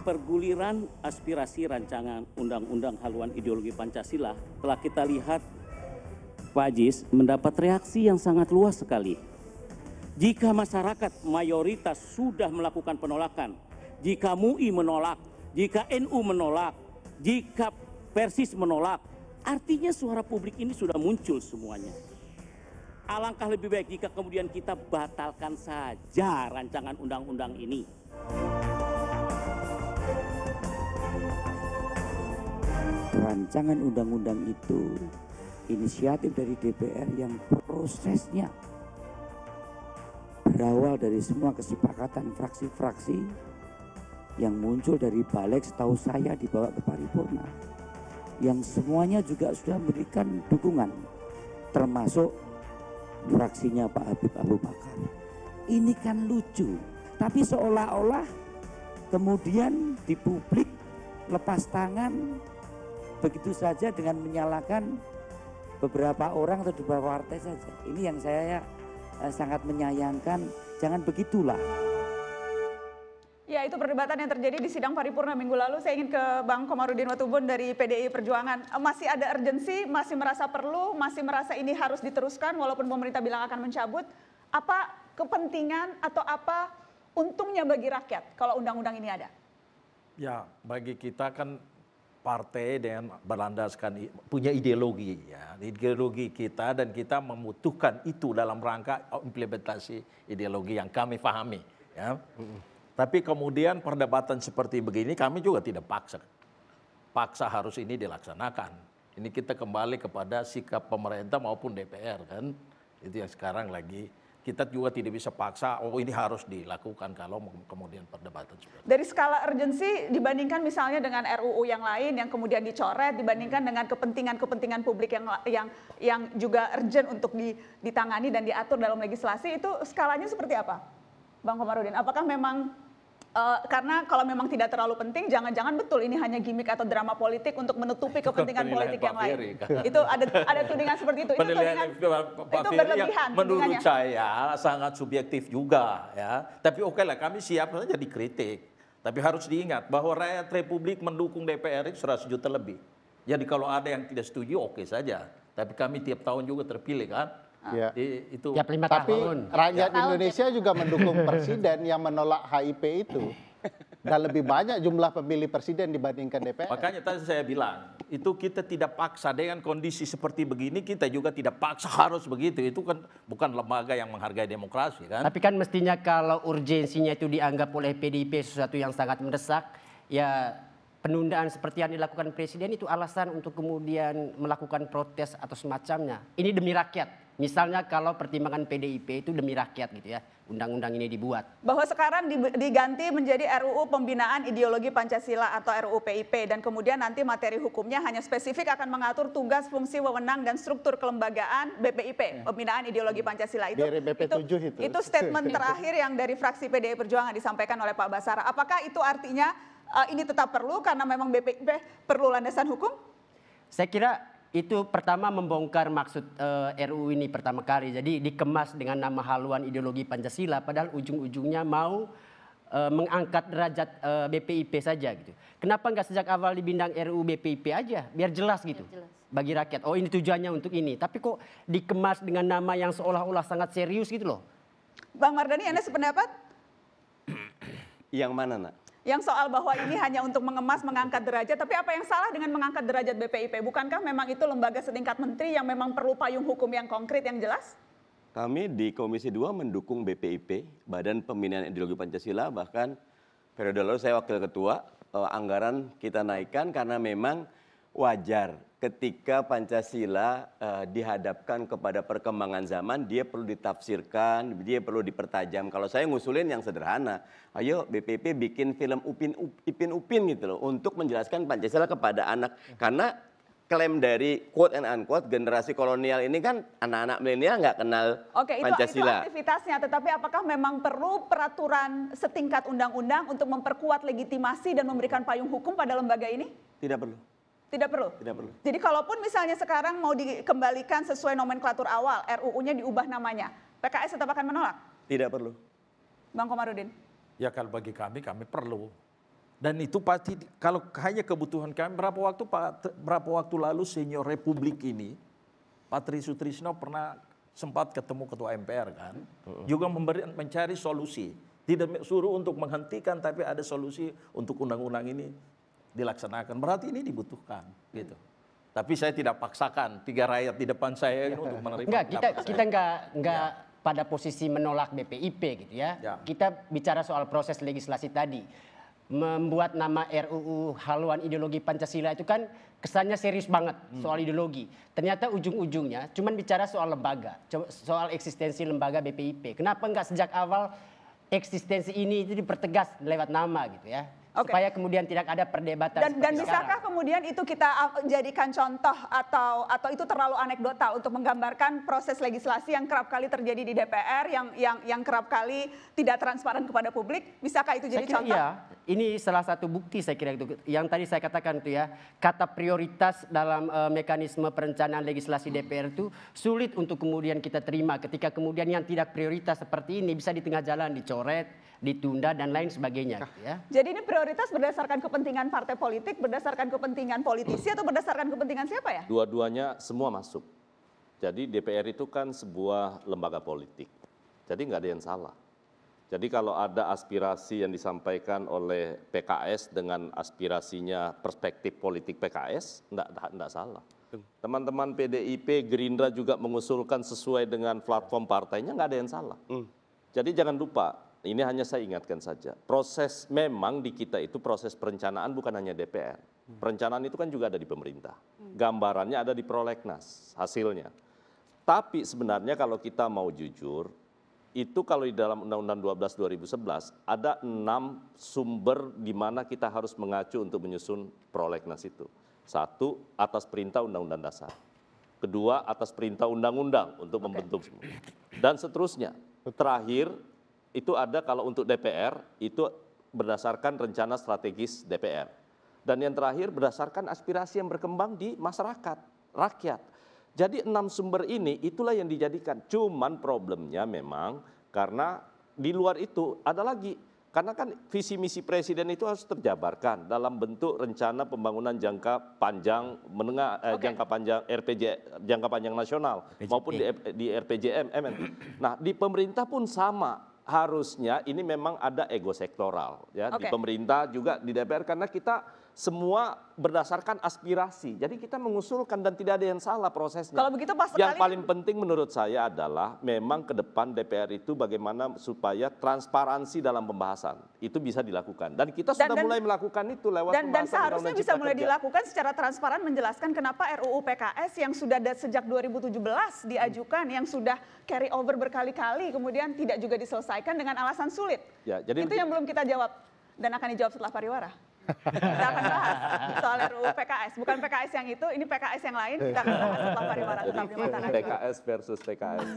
perguliran aspirasi rancangan undang-undang haluan ideologi Pancasila telah kita lihat, Pak Ajis, mendapat reaksi yang sangat luas sekali. Jika masyarakat mayoritas sudah melakukan penolakan, jika MUI menolak, jika NU menolak, jika Persis menolak, artinya suara publik ini sudah muncul semuanya. Alangkah lebih baik jika kemudian kita batalkan saja rancangan undang-undang ini. Rancangan undang-undang itu inisiatif dari DPR yang prosesnya berawal dari semua kesepakatan fraksi-fraksi yang muncul dari balik, setahu saya dibawa ke paripurna, yang semuanya juga sudah memberikan dukungan, termasuk fraksinya Pak Habib Abu Bakar. Ini kan lucu, tapi seolah-olah kemudian di publik lepas tangan begitu saja dengan menyalahkan beberapa orang atau beberapa partai saja. Ini yang saya sangat menyayangkan, jangan begitulah. Ya, itu perdebatan yang terjadi di sidang paripurna minggu lalu. Saya ingin ke Bang Komarudin Watubun dari PDI Perjuangan. Masih ada urgensi, masih merasa perlu, masih merasa ini harus diteruskan walaupun pemerintah bilang akan mencabut. Apa kepentingan atau apa untungnya bagi rakyat kalau undang-undang ini ada? Ya, bagi kita kan partai dengan berlandaskan punya ideologi, ya, ideologi kita, dan kita membutuhkan itu dalam rangka implementasi ideologi yang kami pahami, ya. Tapi kemudian perdebatan seperti begini kami juga tidak paksa harus ini dilaksanakan. Ini kita kembali kepada sikap pemerintah maupun DPR, kan, itu yang sekarang lagi. Kita juga tidak bisa paksa, oh ini harus dilakukan kalau kemudian perdebatan seperti itu. Dari skala urgensi dibandingkan misalnya dengan RUU yang lain yang kemudian dicoret, dibandingkan dengan kepentingan publik yang juga urgent untuk ditangani dan diatur dalam legislasi, itu skalanya seperti apa, Bang Komarudin? Apakah memang karena kalau memang tidak terlalu penting, jangan-jangan betul ini hanya gimmick atau drama politik untuk menutupi kepentingan politik yang lain. Itu ada tudingan seperti itu. Itu berlebihan. Menurut saya sangat subjektif juga, ya. Tapi oke lah, kami siap saja dikritik. Tapi harus diingat bahwa rakyat Republik mendukung DPR itu 100 juta lebih. Jadi kalau ada yang tidak setuju, oke saja. Tapi kami tiap tahun juga terpilih, kan. Ya. Itu. Tapi rakyat Indonesia juga mendukung presiden yang menolak HIP itu. Dan lebih banyak jumlah pemilih presiden dibandingkan DPR. Makanya tadi saya bilang, itu kita tidak paksa dengan kondisi seperti begini, kita juga tidak paksa harus begitu. Itu kan bukan lembaga yang menghargai demokrasi, kan. Tapi kan mestinya kalau urgensinya itu dianggap oleh PDIP sesuatu yang sangat mendesak, ya penundaan seperti yang dilakukan presiden itu alasan untuk kemudian melakukan protes atau semacamnya. Ini demi rakyat. Misalnya kalau pertimbangan PDIP itu demi rakyat gitu ya, undang-undang ini dibuat. Bahwa sekarang diganti menjadi RUU Pembinaan Ideologi Pancasila atau RUU PIP, dan kemudian nanti materi hukumnya hanya spesifik akan mengatur tugas, fungsi, wewenang, dan struktur kelembagaan BPIP, Pembinaan Ideologi Pancasila. Itu statement terakhir yang dari fraksi PDI Perjuangan disampaikan oleh Pak Basara. Apakah itu artinya ini tetap perlu karena memang BPIP perlu landasan hukum? Saya kira itu pertama membongkar maksud RUU ini pertama kali. Jadi dikemas dengan nama haluan ideologi Pancasila, padahal ujung-ujungnya mau mengangkat derajat BPIP saja gitu. Kenapa nggak sejak awal dibindang RUU BPIP aja, biar jelas gitu bagi rakyat. Oh ini tujuannya untuk ini. Tapi kok dikemas dengan nama yang seolah-olah sangat serius gitu loh. Bang Mardhani, Anda sependapat? Yang mana, Nak? Yang soal bahwa ini hanya untuk mengemas, mengangkat derajat, tapi apa yang salah dengan mengangkat derajat BPIP? Bukankah memang itu lembaga setingkat menteri yang memang perlu payung hukum yang konkret, yang jelas? Kami di Komisi 2 mendukung BPIP, Badan Pembinaan Ideologi Pancasila, bahkan periode lalu saya wakil ketua, anggaran kita naikkan karena memang wajar ketika Pancasila dihadapkan kepada perkembangan zaman, dia perlu ditafsirkan, dia perlu dipertajam. Kalau saya ngusulin yang sederhana, ayo BPIP bikin film Ipin Upin gitu loh, untuk menjelaskan Pancasila kepada anak. Karena klaim dari quote and unquote generasi kolonial ini kan anak-anak milenial nggak kenal Pancasila. Itu aktivitasnya, tetapi apakah memang perlu peraturan setingkat undang-undang untuk memperkuat legitimasi dan memberikan payung hukum pada lembaga ini? Tidak perlu. Tidak perlu? Tidak perlu. Jadi kalaupun misalnya sekarang mau dikembalikan sesuai nomenklatur awal, RUU-nya diubah namanya, PKS tetap akan menolak? Tidak perlu. Bang Komarudin? Ya kalau bagi kami perlu. Dan itu pasti kalau hanya kebutuhan kami, berapa waktu lalu senior Republik ini, Pak Tri Sutrisno pernah sempat ketemu Ketua MPR kan, juga mencari solusi. Tidak suruh untuk menghentikan, tapi ada solusi untuk undang-undang ini dilaksanakan. Berarti ini dibutuhkan gitu. Tapi saya tidak paksakan 3 rakyat di depan saya ini untuk menerima. Enggak, kita enggak pada posisi menolak BPIP gitu ya. Kita bicara soal proses legislasi tadi. Membuat nama RUU haluan ideologi Pancasila itu kan kesannya serius banget soal ideologi. Ternyata ujung-ujungnya cuman bicara soal lembaga, soal eksistensi lembaga BPIP. Kenapa enggak sejak awal eksistensi ini itu dipertegas lewat nama gitu ya? Supaya kemudian tidak ada perdebatan. Dan bisakah kemudian itu kita jadikan contoh atau itu terlalu anekdotal untuk menggambarkan proses legislasi yang kerap kali terjadi di DPR yang kerap kali tidak transparan kepada publik? Bisakah itu jadi contoh? Iya, ini salah satu bukti saya kira itu. Yang tadi saya katakan itu ya, kata prioritas dalam mekanisme perencanaan legislasi DPR itu sulit untuk kemudian kita terima ketika kemudian yang tidak prioritas seperti ini bisa di tengah jalan dicoret, ditunda dan lain sebagainya. Ya. Jadi ini prioritas berdasarkan kepentingan partai politik, berdasarkan kepentingan politisi atau berdasarkan kepentingan siapa ya? Dua-duanya semua masuk. Jadi DPR itu kan sebuah lembaga politik. Jadi nggak ada yang salah. Jadi kalau ada aspirasi yang disampaikan oleh PKS dengan aspirasinya perspektif politik PKS, nggak salah. Teman-teman PDIP, Gerindra juga mengusulkan sesuai dengan platform partainya, nggak ada yang salah. Jadi jangan lupa, ini hanya saya ingatkan saja, proses memang di kita itu proses perencanaan bukan hanya DPR. Perencanaan itu kan juga ada di pemerintah. Gambarannya ada di prolegnas, hasilnya. Tapi sebenarnya kalau kita mau jujur, itu kalau di dalam Undang-Undang 12 2011 ada 6 sumber di mana kita harus mengacu untuk menyusun prolegnas itu. 1, atas perintah Undang-Undang Dasar. 2, atas perintah undang-undang untuk membentuk semua. Dan seterusnya. Terakhir, itu ada kalau untuk DPR, itu berdasarkan rencana strategis DPR. Dan yang terakhir berdasarkan aspirasi yang berkembang di masyarakat, rakyat. Jadi 6 sumber ini itulah yang dijadikan. Cuman problemnya memang karena di luar itu ada lagi. Karena kan visi misi presiden itu harus terjabarkan dalam bentuk rencana pembangunan jangka panjang, menengah, jangka panjang jangka panjang nasional maupun di RPJM. Nah di pemerintah pun sama. Harusnya ini memang ada ego sektoral ya di pemerintah juga di DPR karena kita semua berdasarkan aspirasi. Jadi kita mengusulkan dan tidak ada yang salah prosesnya. Kalau begitu pas yang sekali paling penting menurut saya adalah memang ke depan DPR itu bagaimana supaya transparansi dalam pembahasan itu bisa dilakukan dan kita sudah mulai melakukan itu lewat dan seharusnya bisa mulai dilakukan secara transparan menjelaskan kenapa RUU PKS yang sudah sejak 2017 diajukan yang sudah carry over berkali-kali kemudian tidak juga diselesaikan dengan alasan sulit. Ya, jadi itu yang belum kita jawab dan akan dijawab setelah pariwara. Kita akan bahas soal RUU PKS, bukan PKS yang itu, ini PKS yang lain. Kita akan bahas setelah pariwara. Jadi PKS versus PKS.